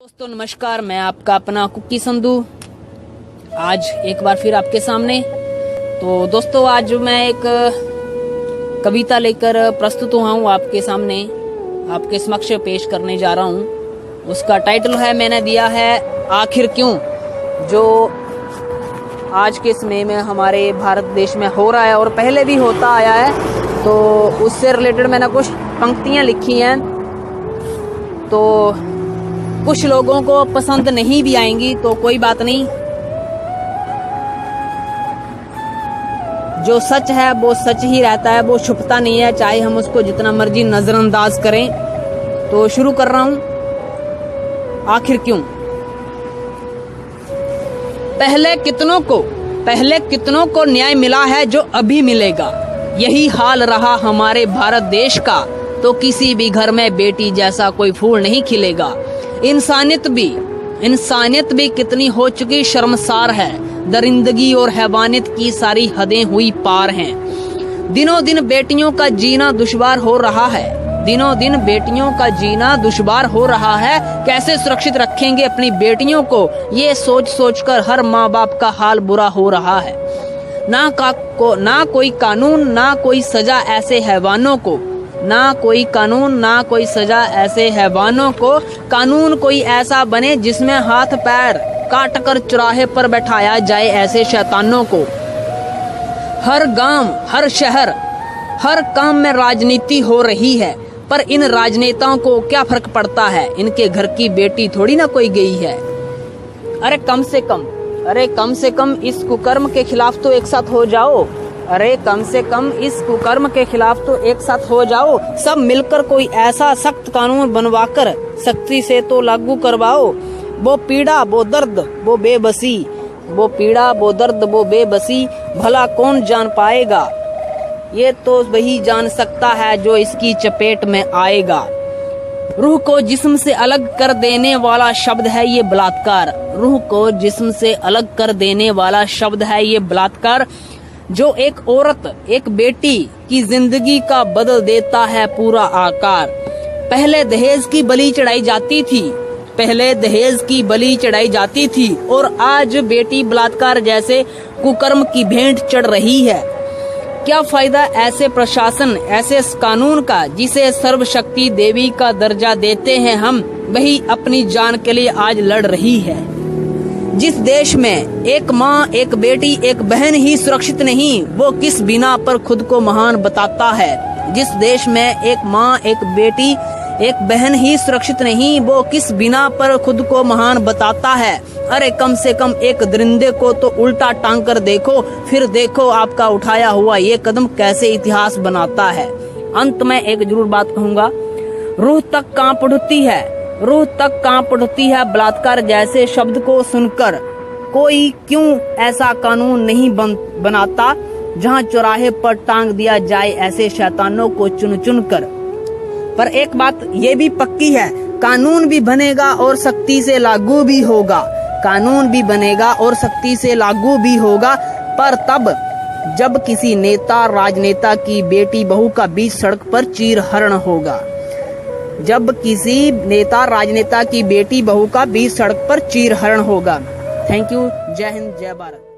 दोस्तों नमस्कार, मैं आपका अपना कुकी संधू आज एक बार फिर आपके सामने। तो दोस्तों आज मैं एक कविता लेकर प्रस्तुत हुआ हूँ आपके सामने, आपके समक्ष पेश करने जा रहा हूँ। उसका टाइटल है, मैंने दिया है आखिर क्यों, जो आज के समय में हमारे भारत देश में हो रहा है और पहले भी होता आया है। तो उससे रिलेटेड मैंने कुछ पंक्तियाँ लिखी हैं, तो कुछ लोगों को पसंद नहीं भी आएंगी तो कोई बात नहीं। जो सच है वो सच ही रहता है, वो छुपता नहीं है, चाहे हम उसको जितना मर्जी नजरअंदाज करें। तो शुरू कर रहा हूं, आखिर क्यों। पहले कितनों को न्याय मिला है जो अभी मिलेगा, यही हाल रहा हमारे भारत देश का, तो किसी भी घर में बेटी जैसा कोई फूल नहीं खिलेगा। इंसानियत भी कितनी हो चुकी शर्मसार है, दरिंदगी और हैवानियत की सारी हदें हुई पार हैं। दिनों दिन बेटियों का जीना दुश्वार हो रहा है, कैसे सुरक्षित रखेंगे अपनी बेटियों को, ये सोच सोच कर हर माँ बाप का हाल बुरा हो रहा है। ना कोई कानून ना कोई सजा ऐसे हैवानों को, कानून कोई ऐसा बने जिसमें हाथ पैर काट कर चौराहे पर बैठाया जाए ऐसे शैतानों को। हर गांव हर शहर हर काम में राजनीति हो रही है, पर इन राजनेताओं को क्या फर्क पड़ता है, इनके घर की बेटी थोड़ी ना कोई गई है। अरे कम से कम इस कुकर्म के खिलाफ तो एक साथ हो जाओ। सब मिलकर कोई ऐसा सख्त कानून बनवाकर सख्ती से तो लागू करवाओ। वो पीड़ा वो दर्द वो बेबसी भला कौन जान पाएगा, ये तो वही जान सकता है जो इसकी चपेट में आएगा। रूह को जिस्म से अलग कर देने वाला शब्द है ये बलात्कार, जो एक औरत एक बेटी की जिंदगी का बदल देता है पूरा आकार। पहले दहेज की बलि चढ़ाई जाती थी और आज बेटी बलात्कार जैसे कुकर्म की भेंट चढ़ रही है। क्या फायदा ऐसे प्रशासन ऐसे कानून का जिसे सर्वशक्ति देवी का दर्जा देते हैं हम, वही अपनी जान के लिए आज लड़ रही है। जिस देश में एक माँ एक बेटी एक बहन ही सुरक्षित नहीं, वो किस बिना पर खुद को महान बताता है। जिस देश में एक माँ एक बेटी एक बहन ही सुरक्षित नहीं, वो किस बिना पर खुद को महान बताता है। अरे कम से कम एक दरिंदे को तो उल्टा टांग कर देखो, फिर देखो आपका उठाया हुआ ये कदम कैसे इतिहास बनाता है। अंत में एक जरूर बात कहूँगा, रूह तक कांप उठती है बलात्कार जैसे शब्द को सुनकर। कोई क्यों ऐसा कानून नहीं बनाता जहां चौराहे पर टांग दिया जाए ऐसे शैतानों को चुन चुन कर। पर एक बात ये भी पक्की है, कानून भी बनेगा और सख्ती से लागू भी होगा, पर तब जब किसी नेता राजनेता की बेटी बहू का बीच सड़क पर चीरहरण होगा। थैंक यू, जय हिंद जय भारत।